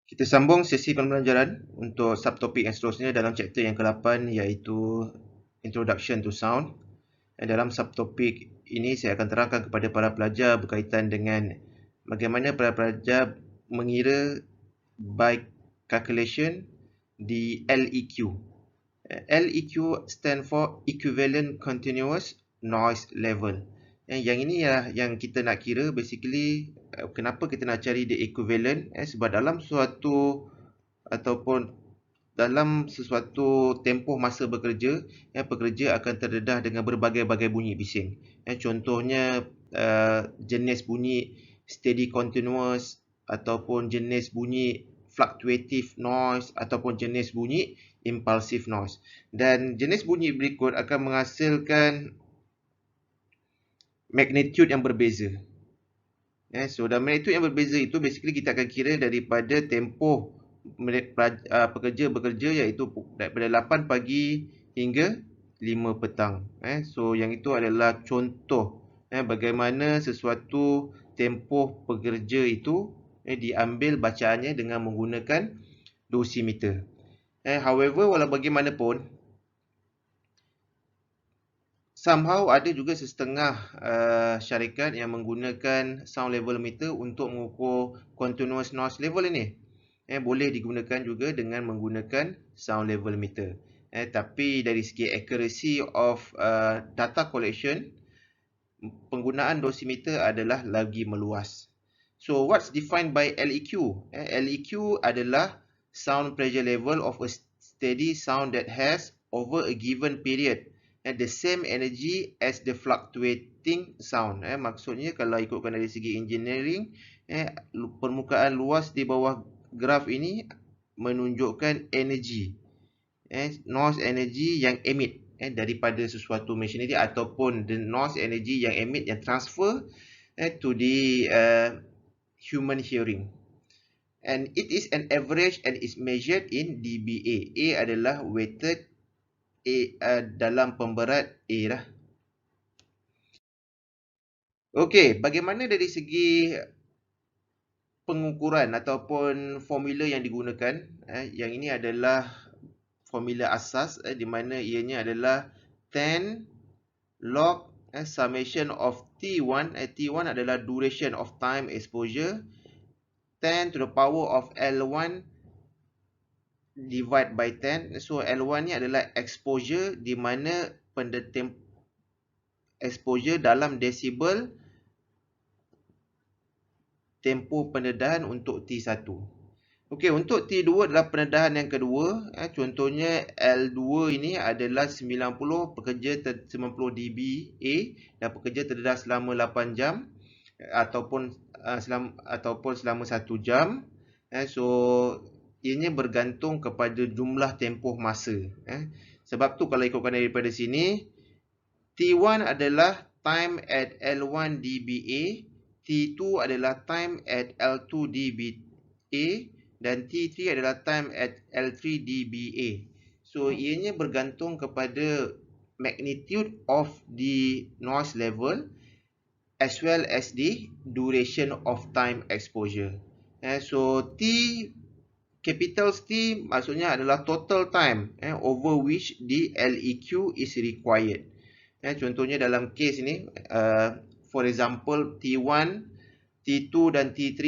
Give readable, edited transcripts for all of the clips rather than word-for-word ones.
Kita sambung sesi pembelajaran untuk subtopik yang seterusnya dalam chapter yang ke-8 iaitu Introduction to Sound. Dan dalam subtopik ini saya akan terangkan kepada para pelajar berkaitan dengan bagaimana para pelajar mengira by calculation di LEQ. LEQ stand for Equivalent Continuous Noise Level. Yang ini ya yang kita nak kira basically kenapa kita nak cari the equivalent sebab dalam suatu ataupun dalam sesuatu tempoh masa bekerja, pekerja akan terdedah dengan berbagai-bagai bunyi bising. Contohnya jenis bunyi steady continuous ataupun jenis bunyi fluctuative noise ataupun jenis bunyi impulsive noise. Dan jenis bunyi berikut akan menghasilkan magnitude yang berbeza. So dalam magnitude yang berbeza itu basically kita akan kira daripada tempoh pekerja bekerja iaitu daripada 8 pagi hingga 5 petang. So yang itu adalah contoh bagaimana sesuatu tempoh pekerja itu diambil bacaannya dengan menggunakan dosimeter. However, walau bagaimanapun, somehow ada juga setengah syarikat yang menggunakan sound level meter untuk mengukur continuous noise level ini. Boleh digunakan juga dengan menggunakan sound level meter. Tapi dari segi accuracy of data collection, penggunaan dosimeter adalah lagi meluas. So what's defined by LEQ? LEQ adalah sound pressure level of a steady sound that has over a given period the same energy as the fluctuating sound. Maksudnya kalau ikutkan dari segi engineering, permukaan luas di bawah graf ini menunjukkan energi, noise energy yang emit daripada sesuatu machinery ataupun the noise energy yang emit yang transfer to the human hearing. And it is an average and is measured in dBA. A adalah weighted dalam pemberat A lah. Okey, bagaimana dari segi pengukuran ataupun formula yang digunakan? Yang ini adalah formula asas di mana ianya adalah 10 log summation of T1. T1 adalah duration of time exposure. 10 to the power of L1 divide by 10. So L1 ni adalah exposure di mana exposure dalam desibel tempoh pendedahan untuk T1. Okey, untuk T2 adalah pendedahan yang kedua. Contohnya L2 ini adalah 90 dBA dan pekerja terdedah selama 8 jam ataupun selama 1 jam. So ianya bergantung kepada jumlah tempoh masa. Sebab tu kalau ikutkan daripada sini, T1 adalah time at L1 dBA, T2 adalah time at L2 dBA dan T3 adalah time at L3 dBA. So ianya bergantung kepada magnitude of the noise level as well as the duration of time exposure. So capital T maksudnya adalah total time over which the LEQ is required. Contohnya dalam case ini, for example T1, T2 dan T3,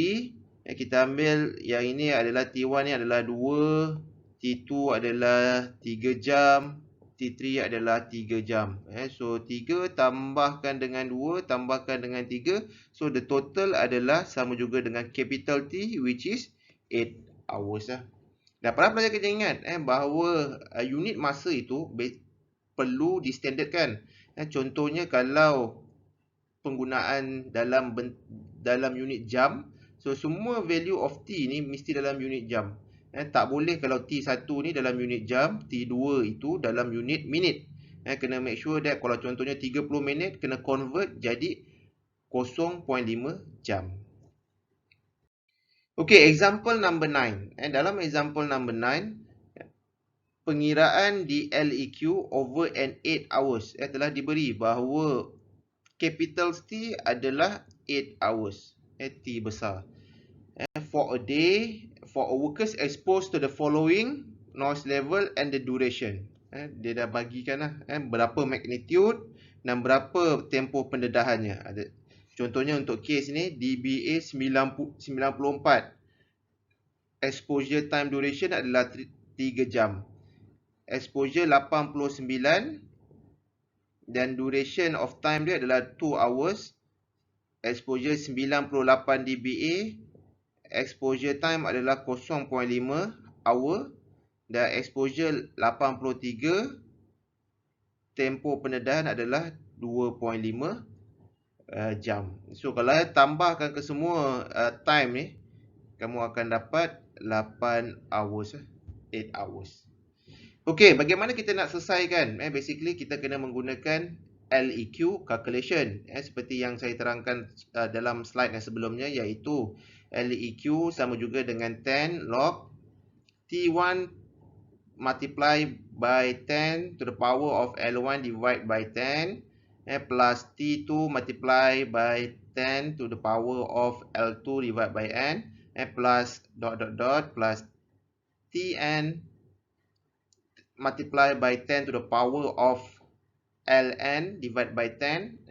kita ambil yang ini adalah T1 ni adalah 2, T2 adalah 3 jam, T3 adalah 3 jam. So 3 tambahkan dengan 2 tambahkan dengan 3, so the total adalah sama juga dengan capital T which is 8 hours lah. Dan para pelajar kena ingat bahawa unit masa itu perlu distandardkan. Contohnya kalau penggunaan dalam unit jam, so semua value of T ni mesti dalam unit jam. Tak boleh kalau T1 ni dalam unit jam, T2 itu dalam unit minit. Kena make sure that kalau contohnya 30 minit kena convert jadi 0.5 jam. Okay, example number 9. Dalam example number 9, pengiraan di LEQ over an 8 hours telah diberi bahawa capital T adalah 8 hours. T besar. For a day, for workers exposed to the following noise level and the duration. Dia dah bagikan lah berapa magnitude dan berapa tempoh pendedahannya. Contohnya untuk kes ni DBA 94. Exposure time duration adalah 3 jam. Exposure 89 dan duration of time dia adalah 2 hours. Exposure 98 dBA. Exposure time adalah 0.5 hour. Dan exposure 83. Tempoh pendedahan adalah 2.5 jam. So kalau tambahkan ke semua time ni, kamu akan dapat 8 hours. 8 hours. Okey, bagaimana kita nak selesaikan? Basically kita kena menggunakan LEQ calculation. Seperti yang saya terangkan dalam slide yang sebelumnya, iaitu LEQ sama juga dengan 10 log T1 multiply by 10 to the power of L1 divide by 10 plus T2 multiply by 10 to the power of L2 divide by n plus plus Tn multiply by 10 to the power of Ln divided by 10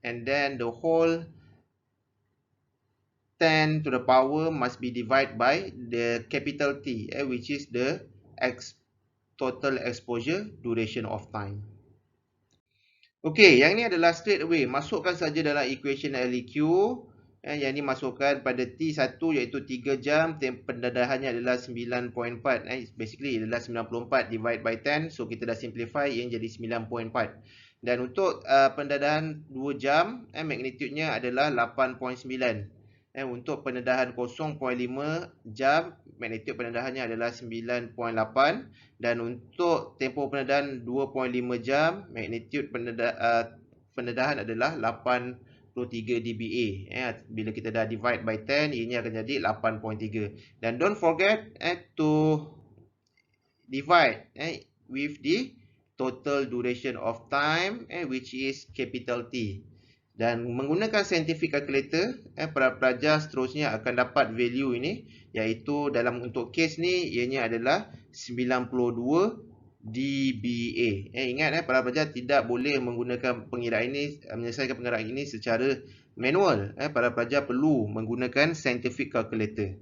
and then the whole 10 to the power must be divided by the capital T, which is the total exposure duration of time. Okey, yang ni adalah straight away. Masukkan saja dalam equation LEQ. Yang ni masukkan pada T1 iaitu 3 jam. Pendedahannya adalah 9.4. Basically adalah 94 divide by 10. So kita dah simplify yang jadi 9.4. Dan untuk pendedahan 2 jam, magnitude-nya adalah 8.9. Untuk pendedahan 0.5 jam, magnitude pendedahannya adalah 9.8. Dan untuk tempoh pendedahan 2.5 jam, magnitude pendedahan adalah 83 dBA. Bila kita dah divide by 10, ini akan jadi 8.3. Dan don't forget to divide with the total duration of time, which is capital T. Dan menggunakan scientific calculator, para pelajar seterusnya akan dapat value ini, iaitu dalam untuk kes ni ianya adalah 92 dBA. Ingat para pelajar tidak boleh menggunakan pengiraan ini, menyelesaikan pengiraan ini secara manual. Para pelajar perlu menggunakan scientific calculator.